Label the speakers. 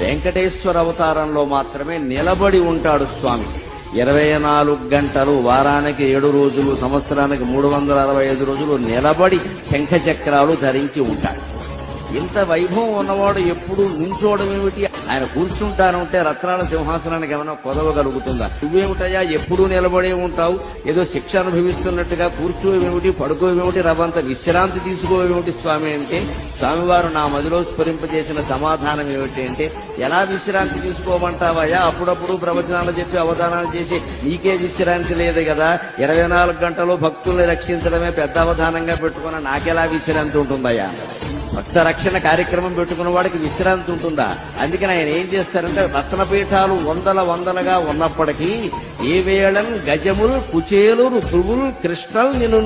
Speaker 1: వెంకటేశ్వర అవతారంలో మాత్రమే నిలబడి ఉంటాడు స్వామి. 24 గంటలు, వారానికి 7 రోజులు, సంవత్సరానికి 365 రోజులు నిలబడి శంఖ చక్రాలు ధరించి ఉంటాడు. ఇంత వైభవం ఉన్నవాడు ఎప్పుడు నుంచోవడం ఏమిటి? ఆయన కూర్చుంటానంటే రత్నాల సింహాసనానికి ఏమైనా కొదవగలుగుతుందా? నువ్వేమిటయ్యా ఎప్పుడూ నిలబడే ఉంటావు, ఏదో శిక్ష అనుభవిస్తున్నట్టుగా కూర్చోవేమిటి, పడుకోవేమిటి, రవంత విశ్రాంతి తీసుకోవేమిటి స్వామి అంటే, స్వామివారు నా మదిలో స్ఫురింపజేసిన సమాధానం ఏమిటి అంటే, ఎలా విశ్రాంతి తీసుకోమంటావయ్యా? అప్పుడప్పుడు ప్రవచనాలు చెప్పి అవధానాలు చేసి నీకే విశ్రాంతి లేదు కదా, 24 గంటలు భక్తుల్ని రక్షించడమే పెద్ద అవధానంగా పెట్టుకున్న నాకెలా విశ్రాంతి ఉంటుందయ్యా? భక్త రక్షణ కార్యక్రమం పెట్టుకున్న వాడికి విశ్రాంతి ఉంటుందా? అందుకని ఆయన ఏం చేస్తారంటే, రత్నపీఠాలు వందలుగా ఉన్నప్పటికీ ఏ వేళం గజముల్ కుచేలురు ధ్రువుల్ కృష్ణల్ నిన్ను